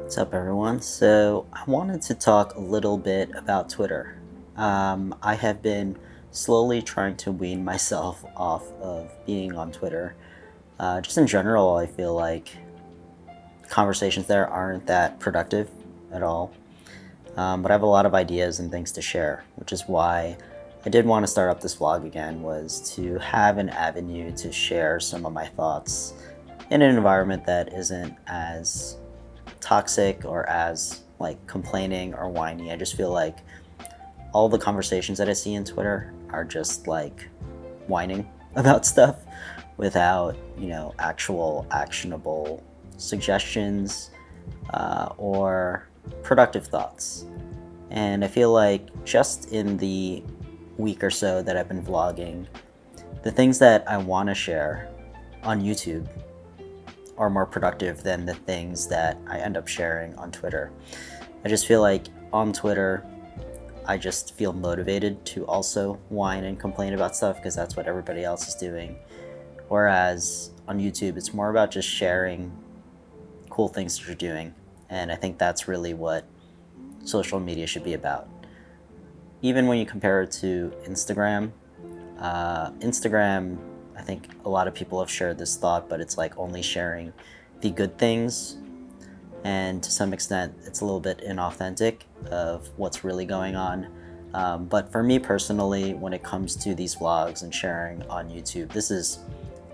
What's up, everyone? So, I wanted to talk a little bit about Twitter. I have been slowly trying to wean myself off of being on Twitter. Just in general, I feel like conversations there aren't that productive at all. But I have a lot of ideas and things to share, which is why I did want to start up this vlog again, was to have an avenue to share some of my thoughts in an environment that isn't as toxic or as like complaining or whiny. I just feel like all the conversations that I see in Twitter are just like whining about stuff without, actual actionable suggestions or productive thoughts. And I feel like just in the week or so that I've been vlogging, the things that I want to share on YouTube are more productive than the things that I end up sharing on Twitter. I just feel like on Twitter, I just feel motivated to also whine and complain about stuff because that's what everybody else is doing. Whereas on YouTube, it's more about just sharing cool things that you're doing. And I think that's really what social media should be about. Even when you compare it to Instagram, Instagram, I think a lot of people have shared this thought, but it's like only sharing the good things. And to some extent, it's a little bit inauthentic of what's really going on. But for me personally, when it comes to these vlogs and sharing on YouTube, this is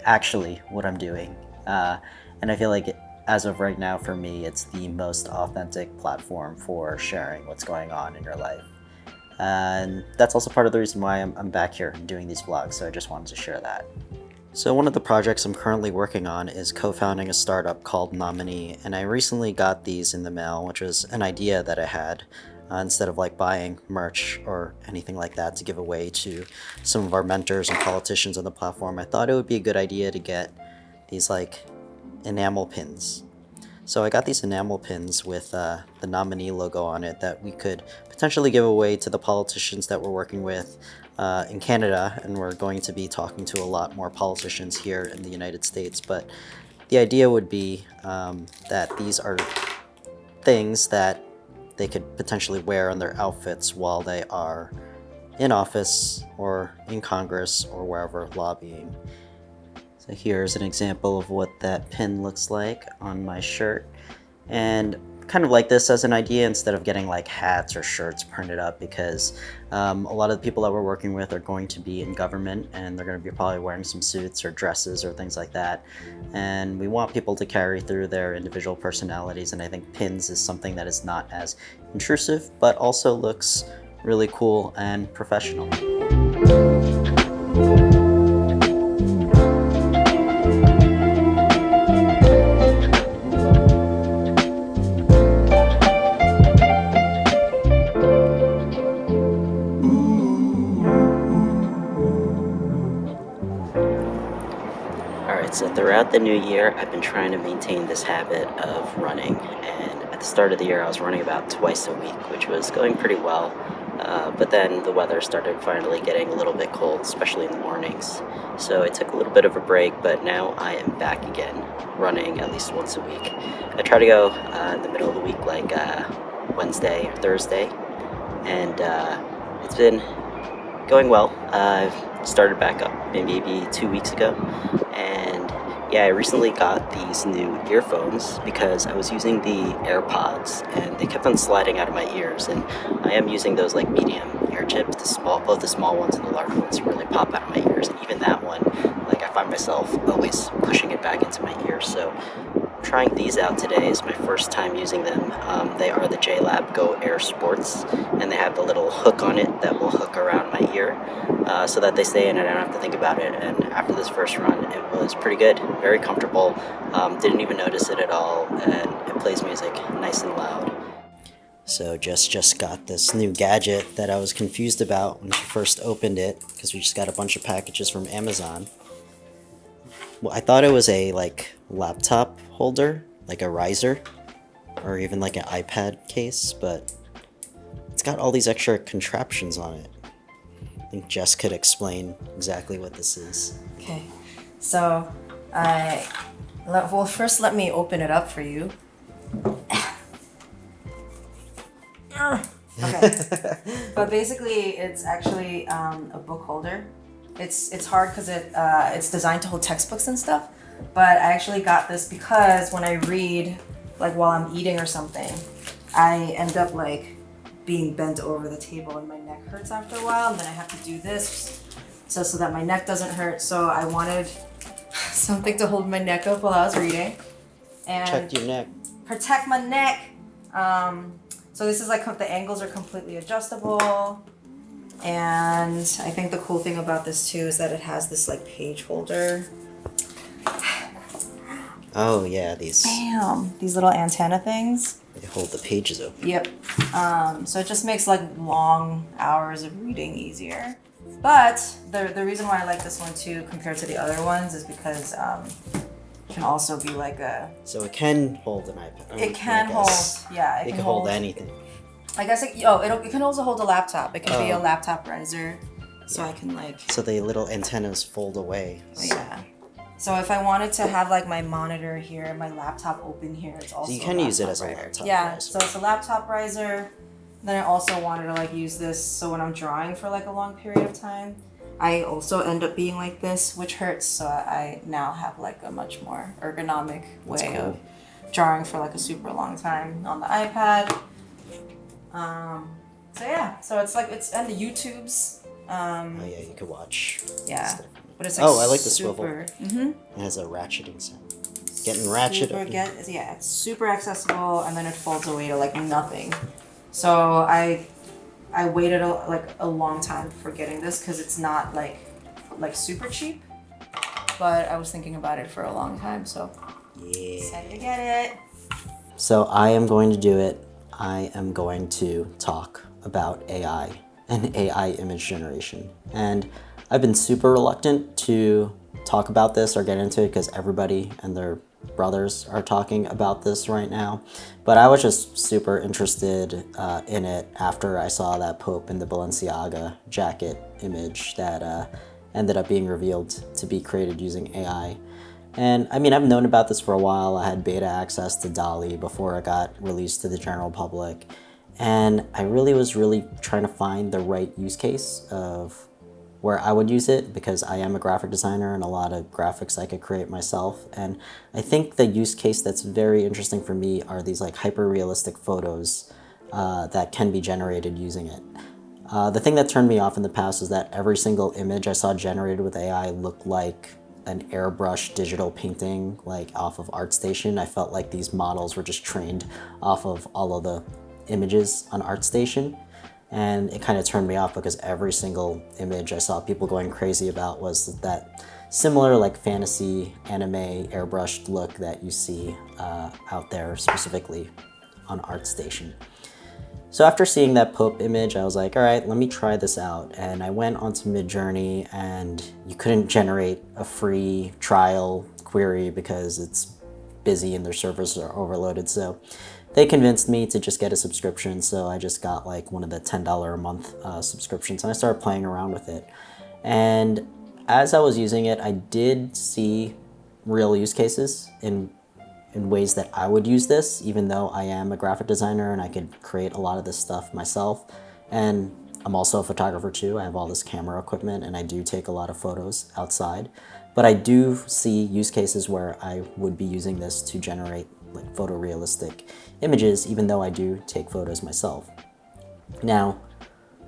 actually what I'm doing. And I feel like as of right now, for me, it's the most authentic platform for sharing what's going on in your life. And that's also part of the reason why I'm back here doing these vlogs, so I just wanted to share that. So one of the projects I'm currently working on is co-founding a startup called Nominee, and I recently got these in the mail, which was an idea that I had. Instead of like buying merch or anything like that to give away to some of our mentors and politicians on the platform, I thought it would be a good idea to get these like enamel pins. So I got these enamel pins with the Nominee logo on it that we could potentially give away to the politicians that we're working with in Canada, and we're going to be talking to a lot more politicians here in the United States. But the idea would be that these are things that they could potentially wear on their outfits while they are in office or in Congress or wherever lobbying. So here's an example of what that pin looks like on my shirt. And kind of like this as an idea instead of getting like hats or shirts printed up, because a lot of the people that we're working with are going to be in government and they're going to be probably wearing some suits or dresses or things like that. And we want people to carry through their individual personalities, and I think pins is something that is not as intrusive but also looks really cool and professional. Alright, so throughout the new year, I've been trying to maintain this habit of running, and at the start of the year, I was running about twice a week, which was going pretty well. But then the weather started finally getting a little bit cold, especially in the mornings. So I took a little bit of a break, but now I am back again, running at least once a week. I try to go in the middle of the week, like Wednesday or Thursday, and it's been going well. I've started back up maybe 2 weeks ago, and yeah, I recently got these new earphones because I was using the AirPods and they kept on sliding out of my ears, and I am using those like medium ear tips, both the small ones and the large ones really pop out of my ears, and even that one, like I find myself always pushing it back into my ears. So trying these out today is my first time using them. They are the JLab Go Air Sports, and they have the little hook on it that will hook around my ear so that they stay in and I don't have to think about it. And after this first run, it was pretty good, very comfortable, didn't even notice it at all, and it plays music nice and loud. So just got this new gadget that I was confused about when she first opened it, because we just got a bunch of packages from Amazon. Well, I thought it was a like laptop holder, like a riser, or even like an iPad case, but it's got all these extra contraptions on it. I think Jess could explain exactly what this is. Okay, so first let me open it up for you. Okay. But basically, it's actually a book holder. It's hard because it's designed to hold textbooks and stuff. But I actually got this because when I read, like while I'm eating or something, I end up like being bent over the table and my neck hurts after a while, and then I have to do this so that my neck doesn't hurt. So I wanted something to hold my neck up while I was reading and Protect your neck. protect my neck. So this is like the angles are completely adjustable, and I think the cool thing about this too is that it has this like page holder. Oh yeah, these These little antenna things. they hold the pages open. Yep. So it just makes like long hours of reading easier. But the reason why I like this one too compared to the other ones is because it can also be like a. So it can hold an iPad. It can hold. Yeah. It can hold anything. I guess it can also hold a laptop. It can be a laptop riser, so I can like. So the little antennas fold away. Yeah. So if I wanted to have like my monitor here, my laptop open here, it's also. So you can use it as a laptop. Yeah. riser. So it's a laptop riser. Then I also wanted to like use this so when I'm drawing for like a long period of time, I also end up being like this, which hurts. So I now have like a much more ergonomic way of drawing for like a super long time on the iPad. So yeah, so it's like it's and the YouTubes. Oh yeah, you could watch. Yeah, stuff. but it's like I like the swivel. Mm-hmm. It has a ratcheting sound. Getting ratchet. Yeah, it's super accessible, and then it folds away to like nothing. So I waited a long time for getting this because it's not like super cheap, but I was thinking about it for a long time, so decided to get it. So I am going to do it. I am going to talk about AI and AI image generation. And I've been super reluctant to talk about this or get into it because everybody and their brothers are talking about this right now. But I was just super interested in it after I saw that Pope in the Balenciaga jacket image that ended up being revealed to be created using AI. And I mean, I've known about this for a while. I had beta access to DALL-E before it got released to the general public. And I was really trying to find the right use case of where I would use it because I am a graphic designer and a lot of graphics I could create myself. And I think the use case that's very interesting for me are these like hyper-realistic photos that can be generated using it. The thing that turned me off in the past is that every single image I saw generated with AI looked like an airbrush digital painting like off of ArtStation. I felt like these models were just trained off of all of the images on ArtStation. And it kind of turned me off because every single image I saw people going crazy about was that similar like fantasy anime airbrushed look that you see out there specifically on ArtStation. So after seeing that Pope image, I was like, all right, let me try this out. And I went onto midjourney and you couldn't generate a free trial query because it's busy and their servers are overloaded. So they convinced me to just get a subscription. So I just got like one of the $10 a month subscriptions and I started playing around with it. And as I was using it, I did see real use cases in ways that I would use this, even though I am a graphic designer and I could create a lot of this stuff myself. And I'm also a photographer too. I have all this camera equipment and I do take a lot of photos outside. But I do see use cases where I would be using this to generate like photorealistic images, even though I do take photos myself. Now,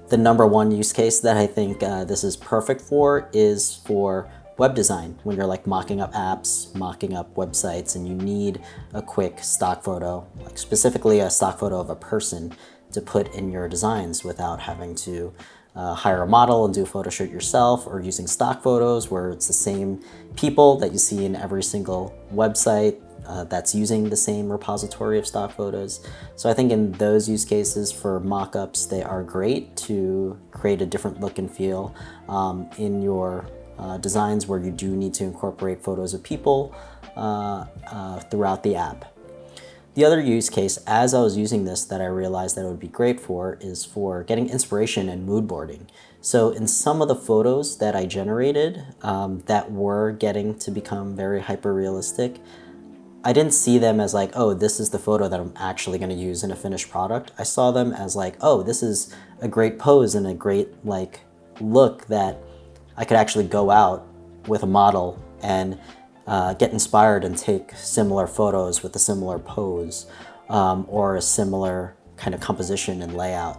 the number one use case that I think this is perfect for is for web design, when you're like mocking up apps, mocking up websites, and you need a quick stock photo, like specifically a stock photo of a person to put in your designs without having to hire a model and do a photo shoot yourself, or using stock photos where it's the same people that you see in every single website that's using the same repository of stock photos. So I think in those use cases for mock-ups, they are great to create a different look and feel in your designs where you do need to incorporate photos of people throughout the app. The other use case, as I was using this, that I realized that it would be great for is for getting inspiration and mood boarding. So in some of the photos that I generated that were getting to become very hyper-realistic, I didn't see them as like, oh, this is the photo that I'm actually going to use in a finished product. I saw them as like, oh, this is a great pose and a great like look that I could actually go out with a model and get inspired and take similar photos with a similar pose or a similar kind of composition and layout.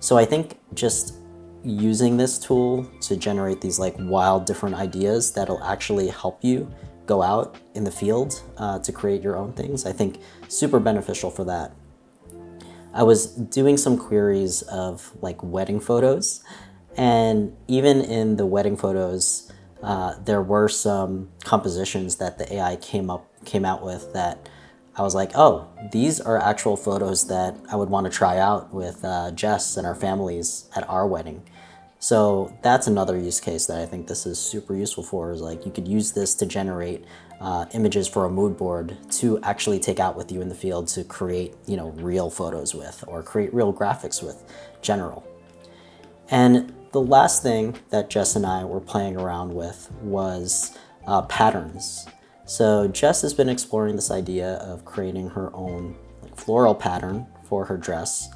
So I think just using this tool to generate these like wild different ideas that'll actually help you go out in the field to create your own things, I think super beneficial for that. I was doing some queries of like wedding photos, and even in the wedding photos, there were some compositions that the AI came out with that I was like, oh, these are actual photos that I would want to try out with Jess and our families at our wedding. So that's another use case that I think this is super useful for, is like you could use this to generate images for a mood board to actually take out with you in the field to create, you know, real photos with, or create real graphics with general. And the last thing that Jess and I were playing around with was patterns. So Jess has been exploring this idea of creating her own like floral pattern for her dress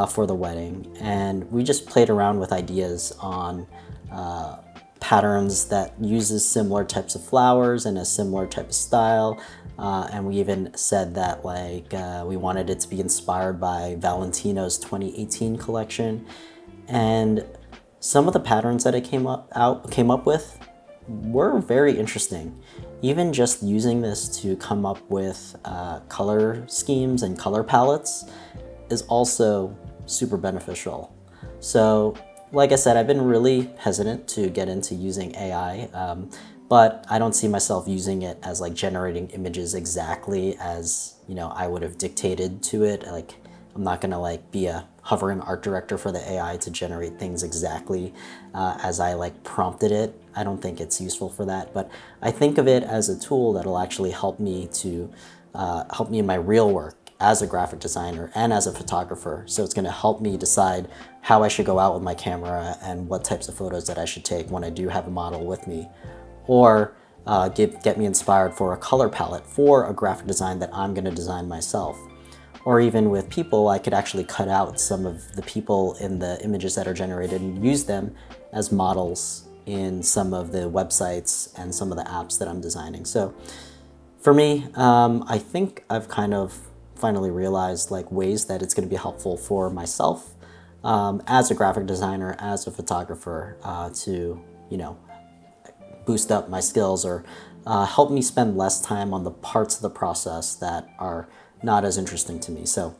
for the wedding, and we just played around with ideas on patterns that uses similar types of flowers and a similar type of style, and we even said that like we wanted it to be inspired by Valentino's 2018 collection. And some of the patterns that it came up with were very interesting. Even just using this to come up with color schemes and color palettes is also super beneficial. So like I said, I've been really hesitant to get into using AI, but I don't see myself using it as like generating images exactly as, you know, I would have dictated to it. Like I'm not gonna like be a hovering art director for the AI to generate things exactly as I like prompted it. I don't think it's useful for that, but I think of it as a tool that'll actually help me to help me in my real work as a graphic designer and as a photographer. So it's gonna help me decide how I should go out with my camera and what types of photos that I should take when I do have a model with me, or get me inspired for a color palette for a graphic design that I'm gonna design myself. Or even with people, I could actually cut out some of the people in the images that are generated and use them as models in some of the websites and some of the apps that I'm designing. So for me, I think I've kind of finally realized like ways that it's going to be helpful for myself as a graphic designer, as a photographer, to, you know, boost up my skills or help me spend less time on the parts of the process that are not as interesting to me. So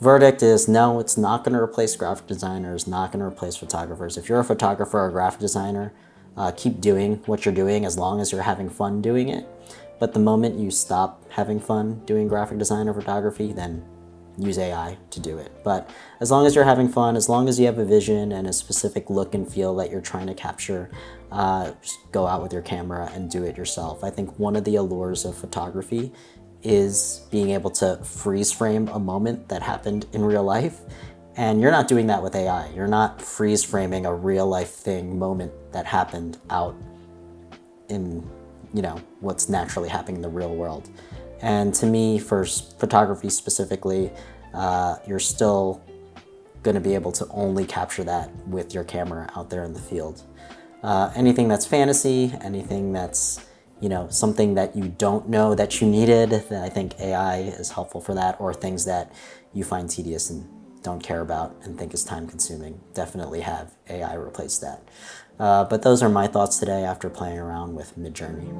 verdict is no, it's not going to replace graphic designers, not going to replace photographers. If you're a photographer or a graphic designer, keep doing what you're doing as long as you're having fun doing it. But the moment you stop having fun doing graphic design or photography, then use AI to do it. But as long as you're having fun, as long as you have a vision and a specific look and feel that you're trying to capture, just go out with your camera and do it yourself. I think one of the allures of photography is being able to freeze frame a moment that happened in real life. And you're not doing that with AI. You're not freeze framing a real life thing, moment that happened out in, you know, what's naturally happening in the real world. And to me, for photography specifically, you're still going to be able to only capture that with your camera out there in the field. Anything that's fantasy, anything that's, you know, something that you don't know that you needed, I think AI is helpful for that, or things that you find tedious and don't care about and think is time consuming, definitely have AI replace that. But those are my thoughts today after playing around with Midjourney.